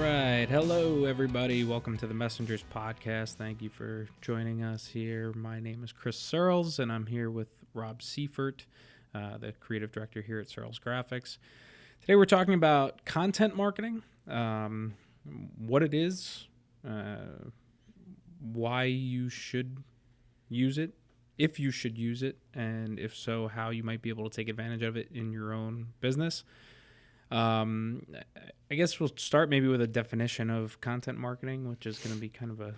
right. Hello, everybody. Welcome to the Messengers podcast. Thank you for joining us here. My name is Chris Searles, and I'm here with Rob Seifert, the creative director here at Searles Graphics. Today, we're talking about content marketing, what it is, why you should use it, if you should use it, and if so, how you might be able to take advantage of it in your own business. I guess we'll start maybe with a definition of content marketing, which is going to be kind of a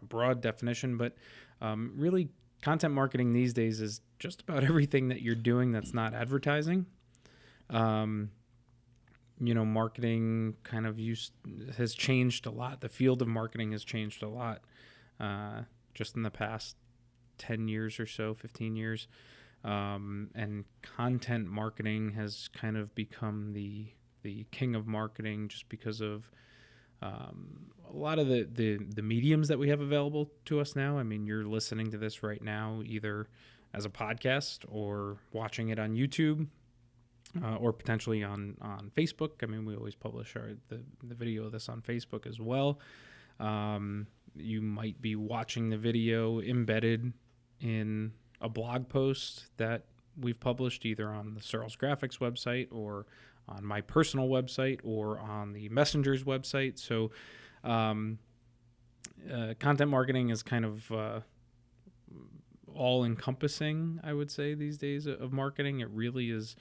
broad definition, but really content marketing these days is just about everything that you're doing that's not advertising. Marketing kind of has changed a lot. The field of marketing has changed a lot just in the past 10 years or so, 15 years. And content marketing has kind of become the king of marketing just because of a lot of the mediums that we have available to us now. I mean, you're listening to this right now either as a podcast or watching it on YouTube or potentially on Facebook. I mean, we always publish the video of this on Facebook as well. You might be watching the video embedded in a blog post that we've published either on the Searles Graphics website or on my personal website or on the Messenger's website. So content marketing is kind of all-encompassing, I would say, these days of marketing. It really is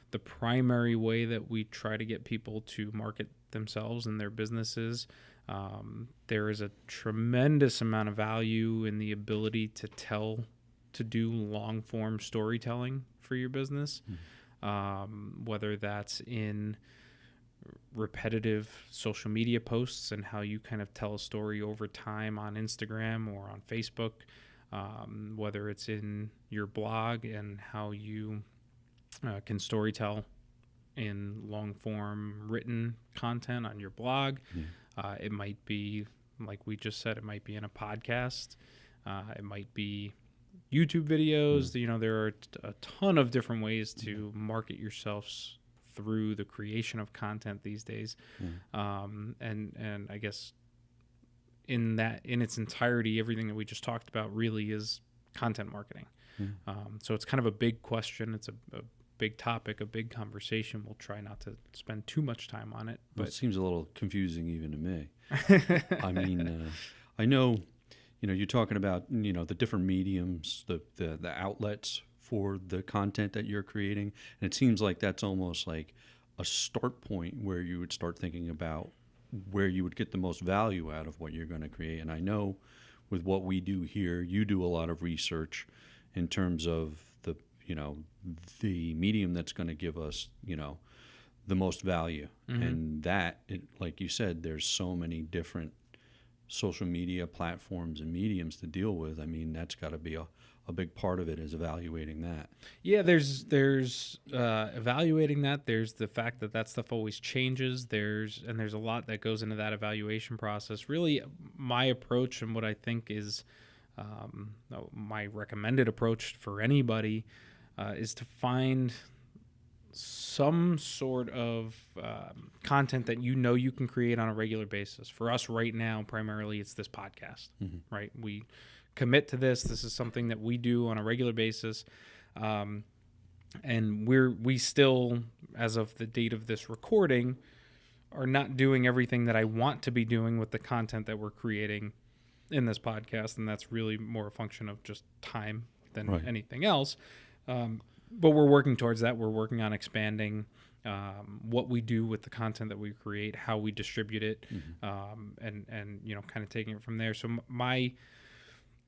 the primary way that we try to get people to market themselves and their businesses. There is a tremendous amount of value in the ability to do long-form storytelling for your business, whether that's in repetitive social media posts and how you kind of tell a story over time on Instagram or on Facebook, whether it's in your blog and how you can storytell in long-form written content on your blog. It might be, like we just said, it might be in a podcast. It might be YouTube videos. There are a ton of different ways to market yourselves through the creation of content these days. And I guess in its entirety, everything that we just talked about really is content marketing. So it's kind of a big question. It's a big topic, a big conversation. We'll try not to spend too much time on it. But it seems a little confusing even to me. I mean, I know, you're talking about, the different mediums, the outlets for the content that you're creating. And it seems like that's almost like a start point where you would start thinking about where you would get the most value out of what you're going to create. And I know with what we do here, you do a lot of research in terms of the medium that's going to give us, the most value. And like you said, there's so many different social media platforms and mediums to deal with. I mean, that's got to be a big part of it, is evaluating that. Yeah, there's evaluating that. There's the fact that stuff always changes. There's a lot that goes into that evaluation process. Really, my approach and what I think is my recommended approach for anybody is to find some sort of content that you can create on a regular basis. For us right now, primarily it's this podcast, right? We commit to this. This is something that we do on a regular basis. And we still, as of the date of this recording, are not doing everything that I want to be doing with the content that we're creating in this podcast. And that's really more a function of just time than anything else. But we're working towards that. We're working on expanding what we do with the content that we create, how we distribute it, and kind of taking it from there. So my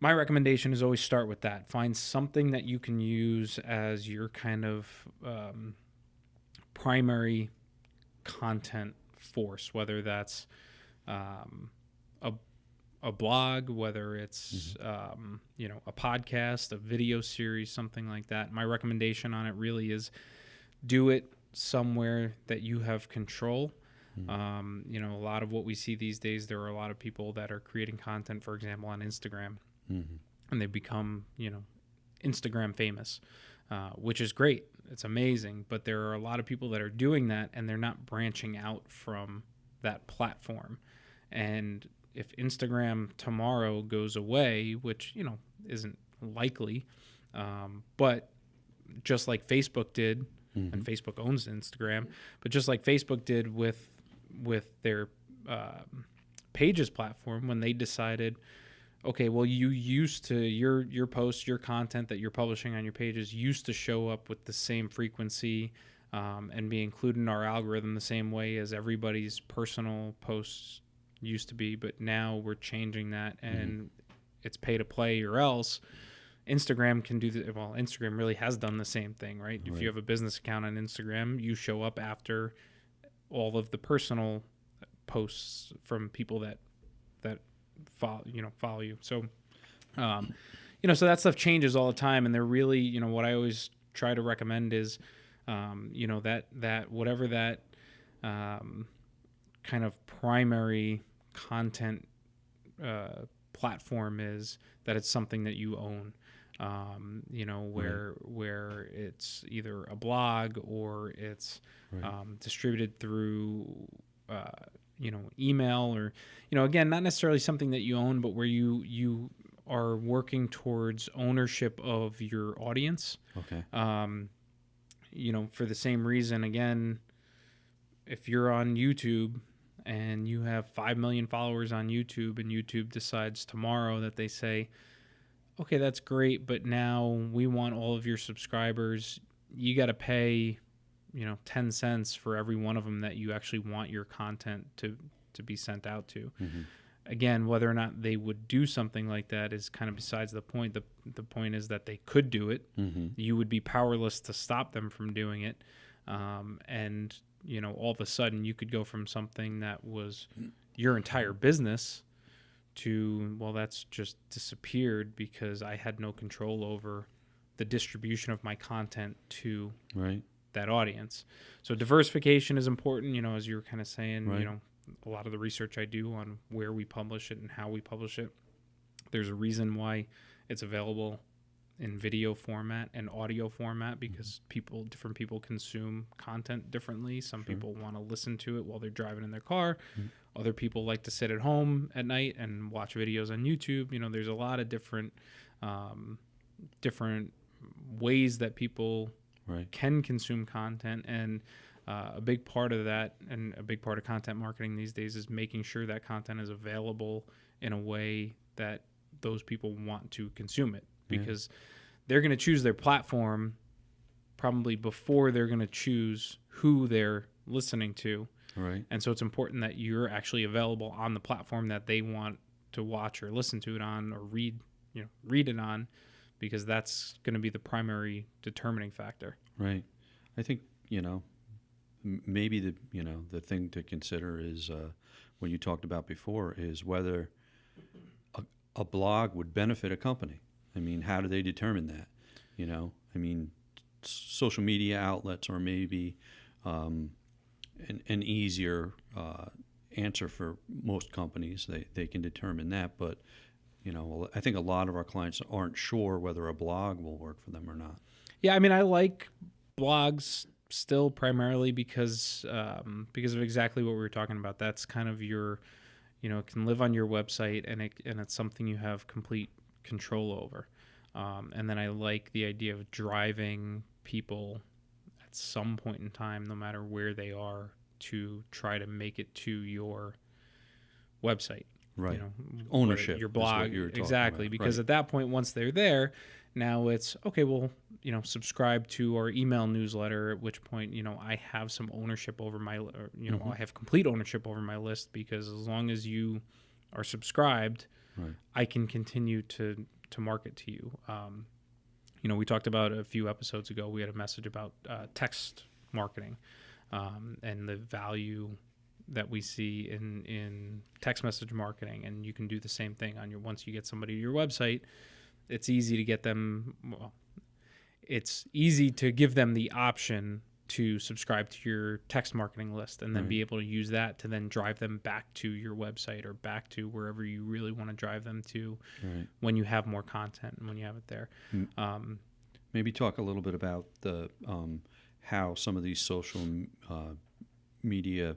recommendation is always start with that. Find something that you can use as your kind of primary content force, whether that's a blog, whether it's a podcast, a video series, something like that. My recommendation on it really is do it somewhere that you have control. A lot of what we see these days, there are a lot of people that are creating content, for example, on Instagram, and they've become Instagram famous, which is great. It's amazing. But there are a lot of people that are doing that, and they're not branching out from that platform. And if Instagram tomorrow goes away, which, isn't likely, but just like Facebook did, and Facebook owns Instagram, but just like Facebook did with their Pages platform, when they decided, okay, well, you used to, your posts, your content that you're publishing on your pages used to show up with the same frequency and be included in our algorithm the same way as everybody's personal posts used to be, but now we're changing that, and it's pay to play or else. Instagram can do the, well, Instagram really has done the same thing, right? If you have a business account on Instagram, you show up after all of the personal posts from people that follow you. So, so that stuff changes all the time, and they're really, what I always try to recommend is, that whatever that kind of primary content platform is, that it's something that you own. Where it's either a blog or it's distributed through email, or again, not necessarily something that you own, but where you are working towards ownership of your audience. Okay. For the same reason, again, if you're on YouTube and you have 5 million followers on YouTube, and YouTube decides tomorrow that they say, okay, that's great, but now we want all of your subscribers, you got to pay 10 cents for every one of them that you actually want your content to be sent out to. Again, whether or not they would do something like that is kind of besides the point. The point is that they could do it. You would be powerless to stop them from doing it. And all of a sudden you could go from something that was your entire business to, well, that's just disappeared because I had no control over the distribution of my content to that audience. So diversification is important, as you were kind of saying, a lot of the research I do on where we publish it and how we publish it, there's a reason why it's available in video format and audio format, because different people consume content differently. Some people want to listen to it while they're driving in their car. Other people like to sit at home at night and watch videos on YouTube. There's a lot of different ways that people can consume content, and a big part of that, and a big part of content marketing these days, is making sure that content is available in a way that those people want to consume it, because they're going to choose their platform probably before they're going to choose who they're listening to. And so it's important that you're actually available on the platform that they want to watch or listen to it on, or read it on, because that's going to be the primary determining factor. I think, maybe the thing to consider is what you talked about before, is whether a blog would benefit a company. I mean, how do they determine that? Social media outlets are maybe an easier answer for most companies. They can determine that, but I think a lot of our clients aren't sure whether a blog will work for them or not. Yeah, I like blogs still, primarily because of exactly what we were talking about. That's kind of your, it can live on your website, and it's something you have complete control over. And then I like the idea of driving people at some point in time, no matter where they are, to try to make it to your website. Ownership, your blog, exactly, because at that point, once they're there, now it's okay, well, subscribe to our email newsletter, at which point, I have some ownership over my, I have complete ownership over my list, because as long as you are subscribed, I can continue to market to you. We talked about a few episodes ago, we had a message about text marketing, and the value that we see in text message marketing. And you can do the same thing on once you get somebody to your website, it's easy to get them, it's easy to give them the option to subscribe to your text marketing list, and then be able to use that to then drive them back to your website, or back to wherever you really want to drive them to when you have more content and when you have it there. Maybe talk a little bit about the how some of these social media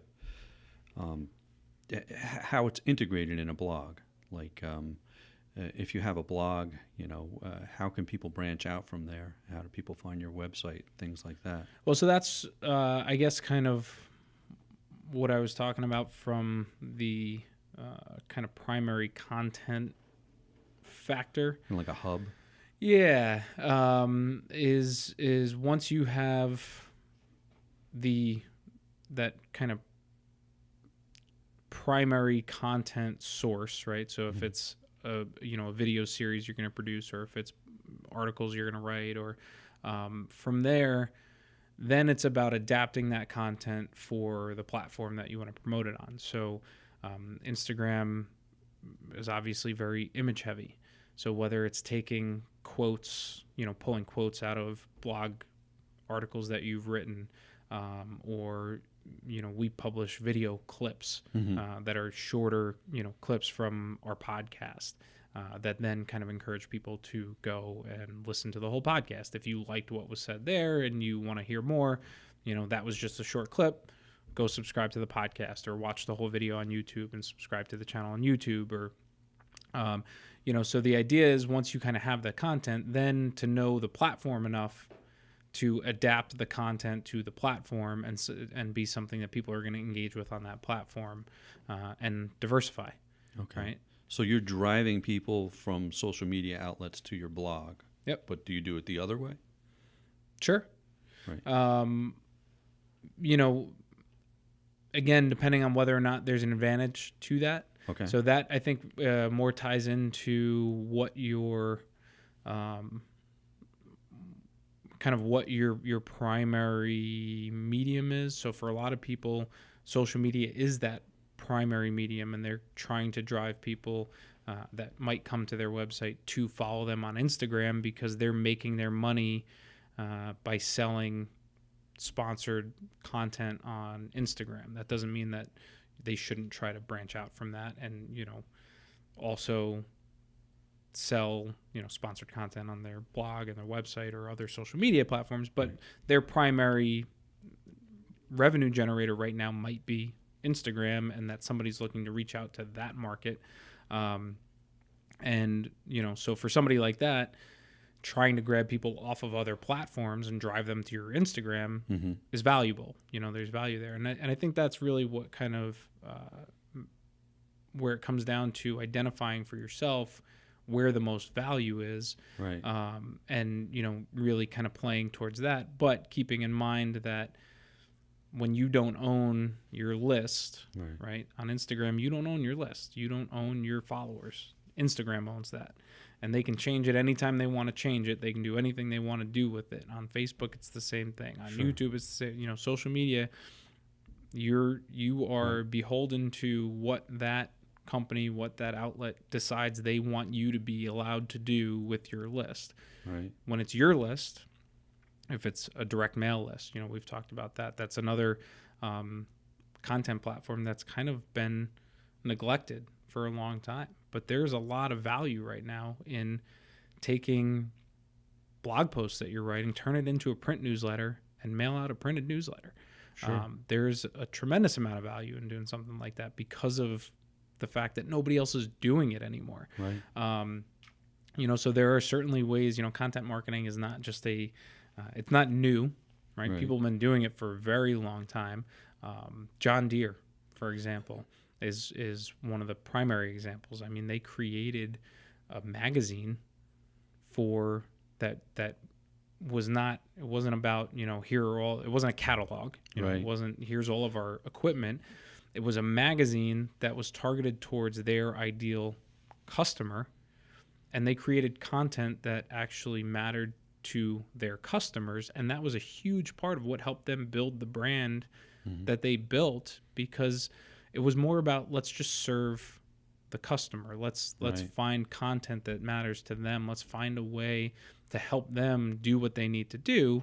how it's integrated in a blog. Like if you have a blog, how can people branch out from there? How do people find your website? Things like that. Well, so that's, I guess, kind of what I was talking about from the kind of primary content factor. Like a hub. Yeah, is once you have that kind of primary content source, right? So if it's a video series you're going to produce, or if it's articles you're going to write, or from there, then it's about adapting that content for the platform that you want to promote it on. So Instagram is obviously very image heavy. So whether it's taking quotes, pulling quotes out of blog articles that you've written, or we publish video clips that are shorter, clips from our podcast that then kind of encourage people to go and listen to the whole podcast. If you liked what was said there and you want to hear more, that was just a short clip, go subscribe to the podcast, or watch the whole video on YouTube and subscribe to the channel on YouTube, or so the idea is, once you kind of have that content, then to know the platform enough to adapt the content to the platform and be something that people are going to engage with on that platform, and diversify. Okay. Right? So you're driving people from social media outlets to your blog. Yep. But do you do it the other way? Sure. Right. Again, depending on whether or not there's an advantage to that. Okay. So that, I think, more ties into what your what your primary medium is. So for a lot of people, social media is that primary medium, and they're trying to drive people that might come to their website to follow them on Instagram, because they're making their money by selling sponsored content on Instagram. That doesn't mean that they shouldn't try to branch out from that and, also sell, sponsored content on their blog and their website or other social media platforms. But their primary revenue generator right now might be Instagram, and that somebody's looking to reach out to that market. So for somebody like that, trying to grab people off of other platforms and drive them to your Instagram is valuable. There's value there. And I think that's really what kind of where it comes down to identifying for yourself where the most value is. Right. And, really kind of playing towards that, but keeping in mind that when you don't own your list, right, on Instagram, you don't own your list. You don't own your followers. Instagram owns that. And they can change it anytime they want to change it. They can do anything they want to do with it. On Facebook, it's the same thing. On YouTube, it's the same. Social media, you are beholden to what that company, what that outlet decides they want you to be allowed to do with your list. Right. When it's your list, if it's a direct mail list, we've talked about that. That's another content platform that's kind of been neglected for a long time. But there's a lot of value right now in taking blog posts that you're writing, turn it into a print newsletter, and mail out a printed newsletter. Sure. There's a tremendous amount of value in doing something like that because of the fact that nobody else is doing it anymore. Right. So there are certainly ways, content marketing is not just it's not new, right? People have been doing it for a very long time. John Deere, for example, is one of the primary examples. I mean, they created a magazine for that was not, it wasn't about, here are all, it wasn't a catalog, it wasn't, here's all of our equipment. It was a magazine that was targeted towards their ideal customer, and they created content that actually mattered to their customers, and that was a huge part of what helped them build the brand that they built, because it was more about, let's just serve the customer. Let's find content that matters to them. Let's find a way to help them do what they need to do.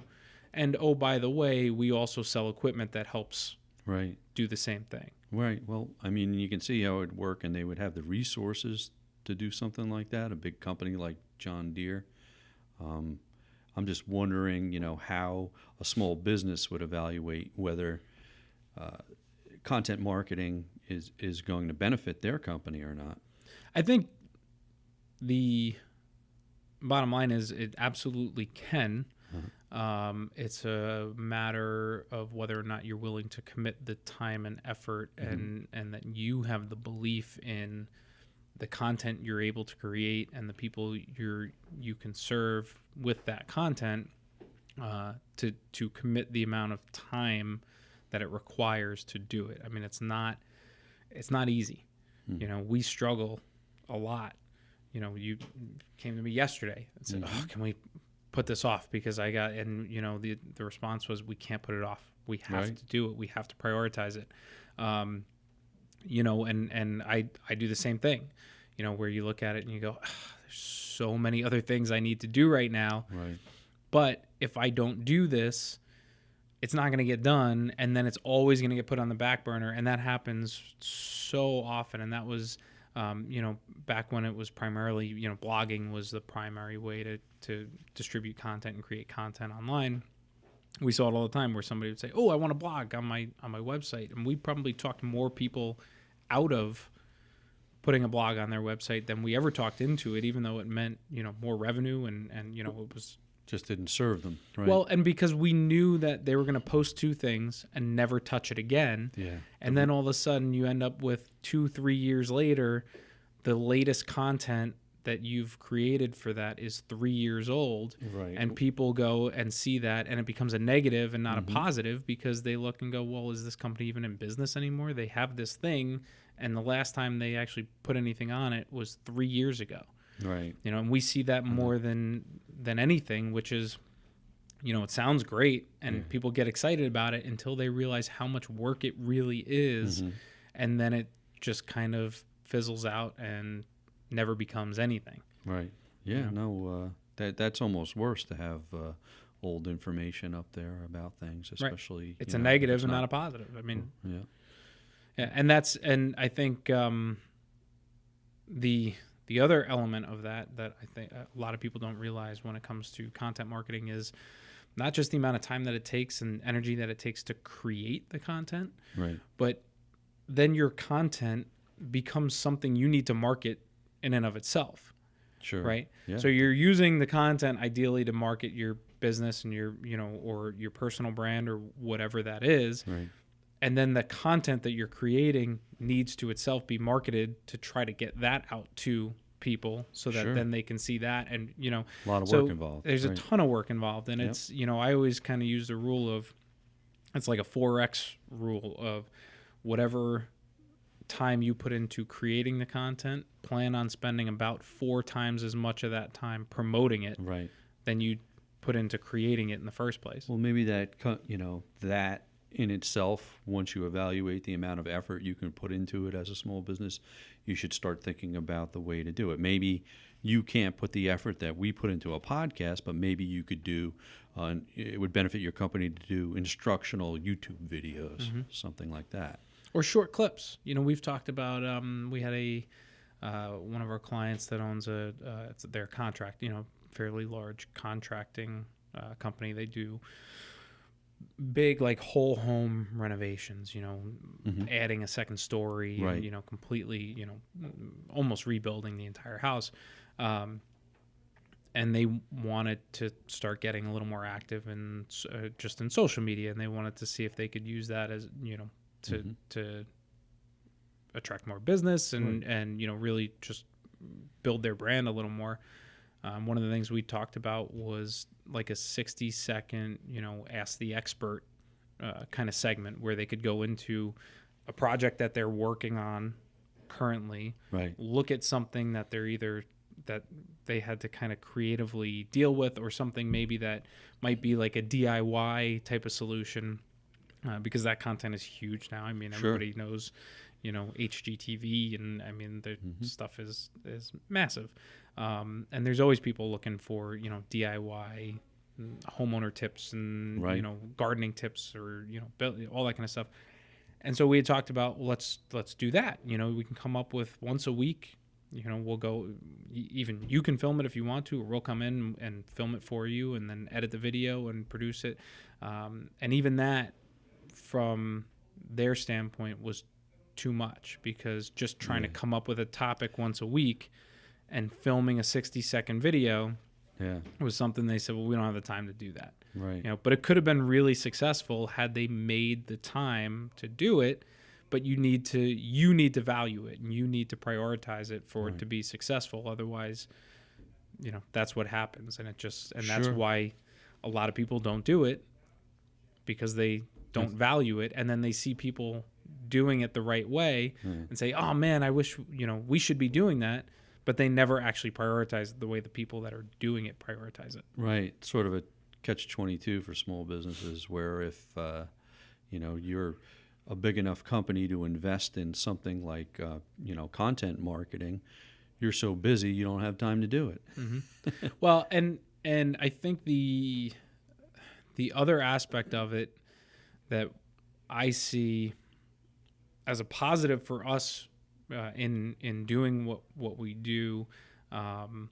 And oh, by the way, we also sell equipment that helps do the same thing. Right. Well, I mean, you can see how it would work, and they would have the resources to do something like that, a big company like John Deere. I'm just wondering, how a small business would evaluate whether content marketing is going to benefit their company or not. I think the bottom line is it absolutely can. It's a matter of whether or not you're willing to commit the time and effort, and that you have the belief in the content you're able to create and the people you can serve with that content, to commit the amount of time that it requires to do it. I mean, it's not easy. You know, we struggle a lot. You know, you came to me yesterday and said, "Oh, can we put this off?" Because and you know, the response was, "We can't put it off. We have to do it. We have to prioritize it." You know, and I do the same thing. You know, where you look at it and you go, "There's so many other things I need to do right now." Right. But if I don't do this, it's not going to get done, and then it's always going to get put on the back burner, and that happens so often. And that was, you know, back when it was primarily, you know, blogging was the primary way to distribute content and create content online. We saw it all the time where somebody would say, "Oh, I want to blog on my website," and we probably talked more people out of putting a blog on their website than we ever talked into it, even though it meant, you know, more revenue and you know, it was just didn't serve them. Right. Well, and because we knew that they were going to post two things and never touch it again. Yeah. And then all of a sudden you end up with 2-3 years later, the latest content that you've created for that is 3 years old. Right. And people go and see that, and it becomes a negative and not a positive, because they look and go, well, is this company even in business anymore? They have this thing, and the last time they actually put anything on it was 3 years ago. Right. You know, and we see that more than anything, which is, you know, it sounds great and people get excited about it until they realize how much work it really is. And then it just kind of fizzles out and never becomes anything. Right. Yeah. No, that's almost worse to have old information up there about things, especially. Right. It's a negative and not a positive. I mean, yeah. And I think the other element of that I think a lot of people don't realize when it comes to content marketing is not just the amount of time that it takes and energy that it takes to create the content, right, but then your content becomes something you need to market in and of itself. Sure. Right? Yeah. So you're using the content ideally to market your business and your, you know, or your personal brand or whatever that is. Right. And then the content that you're creating needs to itself be marketed to try to get that out to people so that then they can see that. And, you know, a lot of work involved. There's a ton of work involved. And it's, you know, I always kind of use the rule of, it's like a 4X rule of whatever time you put into creating the content, plan on spending about 4 times as much of that time promoting it than you put into creating it in the first place. Well, maybe that, you know, that in itself, once you evaluate the amount of effort you can put into it as a small business, you should start thinking about the way to do it. Maybe you can't put the effort that we put into a podcast, but maybe you could do, it would benefit your company to do instructional YouTube videos, something like that. Or short clips. You know, we've talked about, we had one of our clients that owns it's their contract, you know, fairly large contracting company. They do big, like, whole home renovations, you know, adding a second story, and, you know, completely, you know, almost rebuilding the entire house. And they wanted to start getting a little more active in just in social media, and they wanted to see if they could use that as, you know, to attract more business and, you know, really just build their brand a little more. One of the things we talked about was like a 60-second, you know, Ask the Expert kind of segment where they could go into a project that they're working on currently, look at something that they're either that they had to kind of creatively deal with, or something maybe that might be like a DIY type of solution, because that content is huge now. I mean, everybody knows, you know, HGTV, and I mean, the stuff is massive. And there's always people looking for, you know, DIY homeowner tips and, you know, gardening tips, or, you know, all that kind of stuff. And so we had talked about, well, let's do that. You know, we can come up with once a week, you know, we'll go, even you can film it if you want to, or we'll come in and film it for you and then edit the video and produce it. And even that, from their standpoint was too much, because just trying to Yeah. come up with a topic once a week and filming a 60-second video Yeah. was something they said, well, we don't have the time to do that. Right. But it could have been really successful had they made the time to do it. But you need to value it, and you need to prioritize it for it to be successful. Otherwise, that's what happens, and that's Sure. why a lot of people don't do it, because they don't value it, and then they see people doing it the right way and say, "Oh man, I wish we should be doing that," but they never actually prioritize it the way the people that are doing it prioritize it. Right. Sort of a catch-22 for small businesses, where if you're a big enough company to invest in something like content marketing, you're so busy you don't have time to do it. Mm-hmm. Well, and I think the other aspect of it that I see as a positive for us in doing what we do, from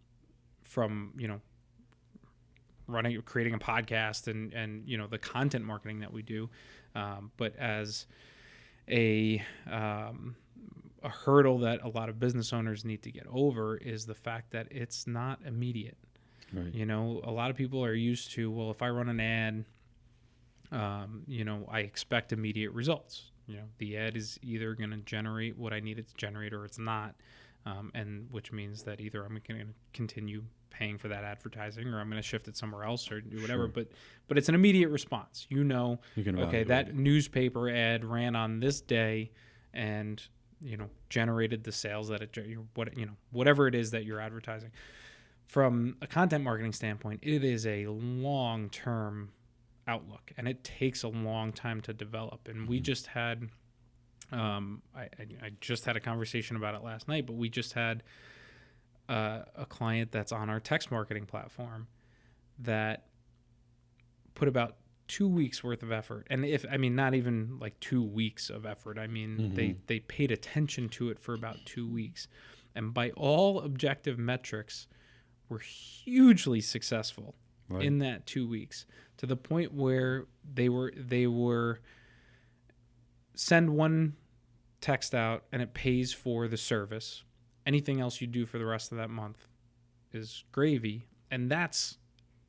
creating a podcast and the content marketing that we do, but as a hurdle that a lot of business owners need to get over is the fact that it's not immediate. Right. A lot of people are used to, well, if I run an ad, I expect immediate results. The ad is either going to generate what I need it to generate or it's not, and which means that either I'm going to continue paying for that advertising or I'm going to shift it somewhere else or do whatever. Sure. But it's an immediate response. You can Okay, evaluate that it. newspaper ad ran on this day and generated the sales that whatever it is that you're advertising. From a content marketing standpoint, it is a long-term outlook, and it takes a long time to develop. And we just had, I just had a conversation about it last night, but we just had a client that's on our text marketing platform that put about 2 weeks worth of effort. And not even like 2 weeks of effort. They paid attention to it for about 2 weeks. And by all objective metrics, were hugely successful in that 2 weeks, to the point where they were send one text out and it pays for the service. Anything else you do for the rest of that month is gravy. And that's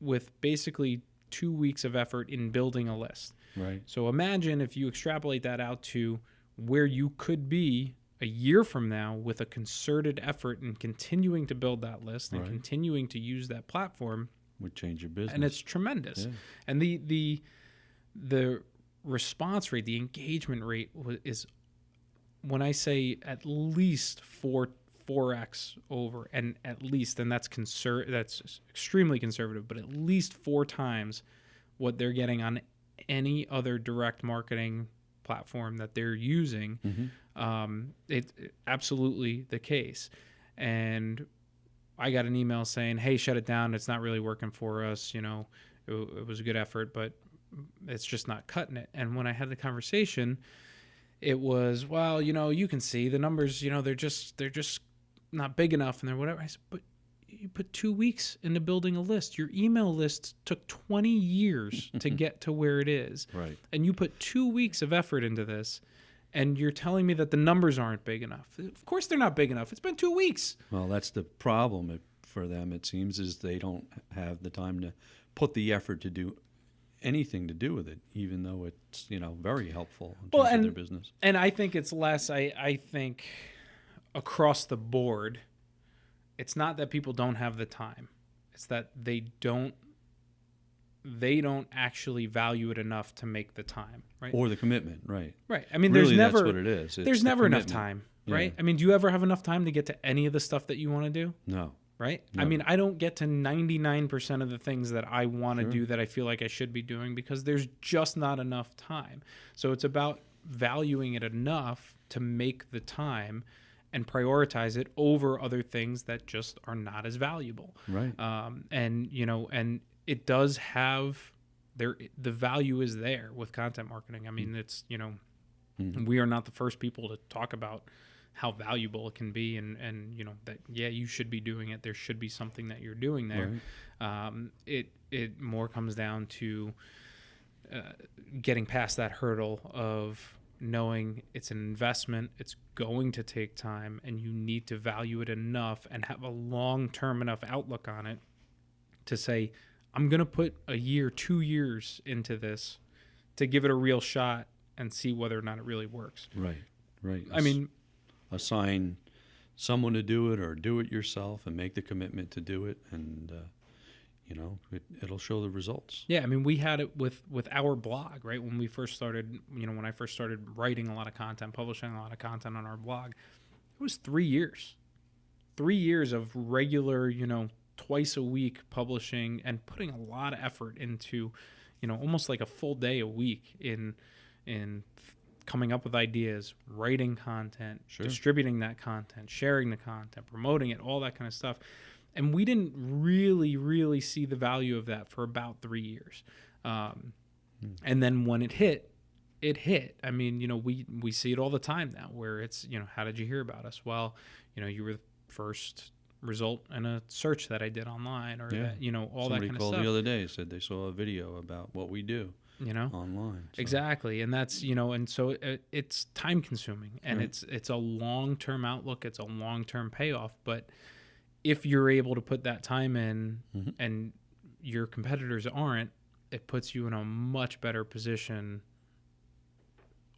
with basically 2 weeks of effort in building a list. Right. So imagine if you extrapolate that out to where you could be a year from now with a concerted effort in continuing to build that list and continuing to use that platform. Would change your business. And it's tremendous. Yeah. And the response rate, the engagement rate is, when I say at least 4x over, and at least, and that's extremely conservative, but at least 4 times what they're getting on any other direct marketing platform that they're using. It's absolutely the case. And I got an email saying, hey, shut it down. It's not really working for us. It was a good effort, but it's just not cutting it. And when I had the conversation, it was, well, you can see the numbers, they're just not big enough and they're whatever. I said, but you put 2 weeks into building a list. Your email list took 20 years to get to where it is. Right. And you put 2 weeks of effort into this, and you're telling me that the numbers aren't big enough. Of course they're not big enough. It's been 2 weeks. Well, that's the problem for them, it seems, is they don't have the time to put the effort to do anything to do with it, even though it's, very helpful in terms of their business. And I think it's less, I think across the board, it's not that people don't have the time. It's that they don't actually value it enough to make the time, right? Or the commitment, right. Right. Really, there's never, that's what it is. There's never enough time, right? Yeah. Do you ever have enough time to get to any of the stuff that you want to do? No. Right? Never. I don't get to 99% of the things that I want to do that I feel like I should be doing, because there's just not enough time. So it's about valuing it enough to make the time and prioritize it over other things that just are not as valuable. Right. And it does have the value is there with content marketing. It's, we are not the first people to talk about how valuable it can be, and that, you should be doing it. There should be something that you're doing there. Right. It more comes down to getting past that hurdle of knowing it's an investment, it's going to take time, and you need to value it enough and have a long-term enough outlook on it to say, I'm going to put a year, 2 years into this to give it a real shot and see whether or not it really works. Right. I mean, assign someone to do it or do it yourself and make the commitment to do it, and it'll show the results. yeah, I mean, we had it with our blog, right? When we first started, when I first started writing a lot of content, publishing a lot of content on our blog, it was 3 years. 3 years of regular, twice a week publishing and putting a lot of effort into, almost like a full day a week in coming up with ideas, writing content, distributing that content, sharing the content, promoting it, all that kind of stuff. And we didn't really, really see the value of that for about 3 years. And then when it hit. I mean, we see it all the time now where it's, how did you hear about us? Well, you were the first result in a search that I did online, or, all Somebody that kind of stuff. Somebody called the other day, said they saw a video about what we do. Online. So. Exactly. And that's, and so it's time consuming, and it's a long-term outlook. It's a long-term payoff. But if you're able to put that time in and your competitors aren't, it puts you in a much better position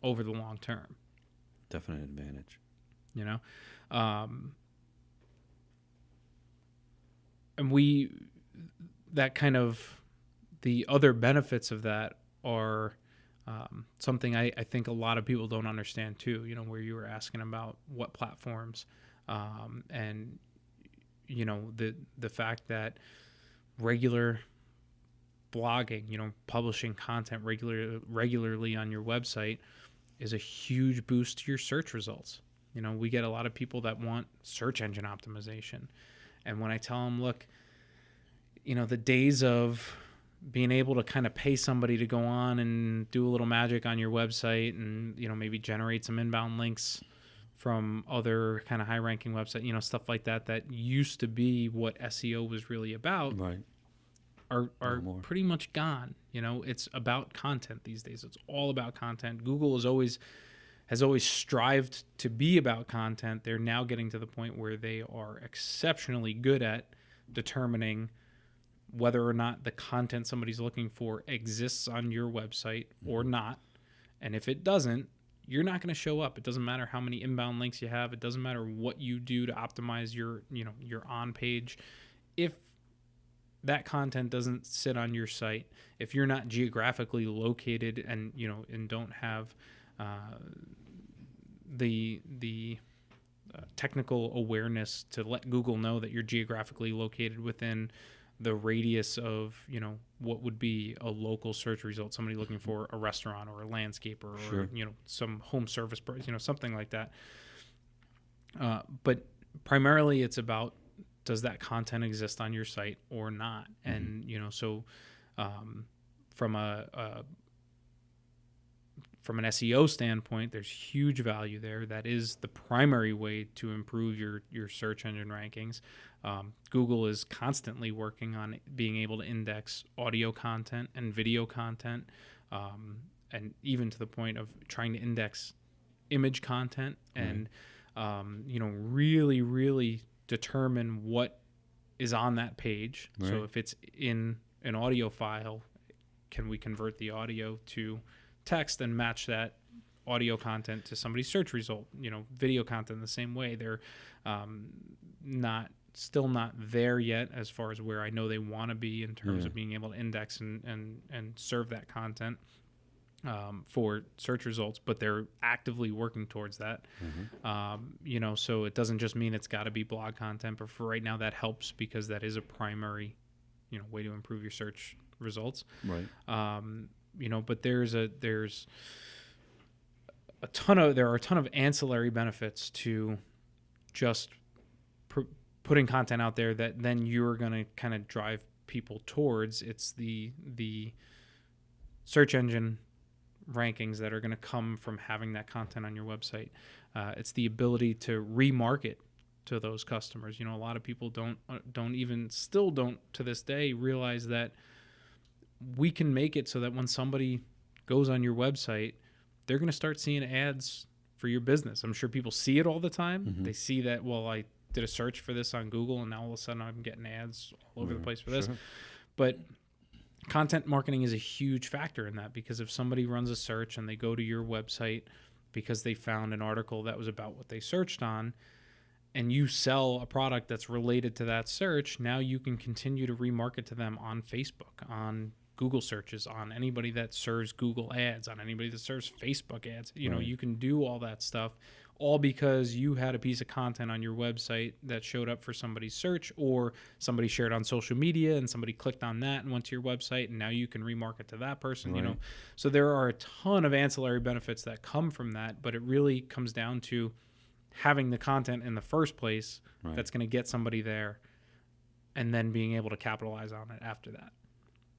over the long term. Definite advantage. And that kind of, the other benefits of that are something I think a lot of people don't understand too, where you were asking about what platforms, and, the fact that regular blogging, publishing content regularly on your website is a huge boost to your search results. We get a lot of people that want search engine optimization. And when I tell them, look, the days of being able to kind of pay somebody to go on and do a little magic on your website and, maybe generate some inbound links from other kind of high ranking website, stuff like that used to be what SEO was really about, right, are pretty much gone. It's about content these days. It's all about content. Google has always strived to be about content. They're now getting to the point where they are exceptionally good at determining whether or not the content somebody's looking for exists on your website or not. And if it doesn't, you're not going to show up. It doesn't matter how many inbound links you have. It doesn't matter what you do to optimize your on page. If that content doesn't sit on your site, if you're not geographically located and don't have the technical awareness to let Google know that you're geographically located within the radius of, what would be a local search result, somebody looking for a restaurant or a landscaper or, some home service, something like that. But primarily it's about, does that content exist on your site or not? And, so from an SEO standpoint, there's huge value there. That is the primary way to improve your search engine rankings. Google is constantly working on being able to index audio content and video content, and even to the point of trying to index image content and, really, really determine what is on that page. Right. So if it's in an audio file, can we convert the audio to text and match that audio content to somebody's search result? Video content the same way. They're still not there yet as far as where I know they want to be in terms of being able to index and serve that content for search results, but they're actively working towards that. So it doesn't just mean it's got to be blog content, but for right now that helps because that is a primary way to improve your search results. Right. But there are a ton of ancillary benefits to just putting content out there that then you're going to kind of drive people towards. It's the search engine rankings that are going to come from having that content on your website. It's the ability to remarket to those customers. A lot of people don't to this day realize that we can make it so that when somebody goes on your website, they're going to start seeing ads for your business. I'm sure people see it all the time. Mm-hmm. They see that, well, I did a search for this on Google and now all of a sudden I'm getting ads all over the place for this. But content marketing is a huge factor in that, because if somebody runs a search and they go to your website because they found an article that was about what they searched on, and you sell a product that's related to that search, now you can continue to remarket to them on Facebook, on Google searches, on anybody that serves Google ads, on anybody that serves Facebook ads. You know, you can do all that stuff, all because you had a piece of content on your website that showed up for somebody's search, or somebody shared on social media and somebody clicked on that and went to your website, and now you can remarket to that person. You know, so there are a ton of ancillary benefits that come from that, but it really comes down to having the content in the first place that's going to get somebody there, and then being able to capitalize on it after that.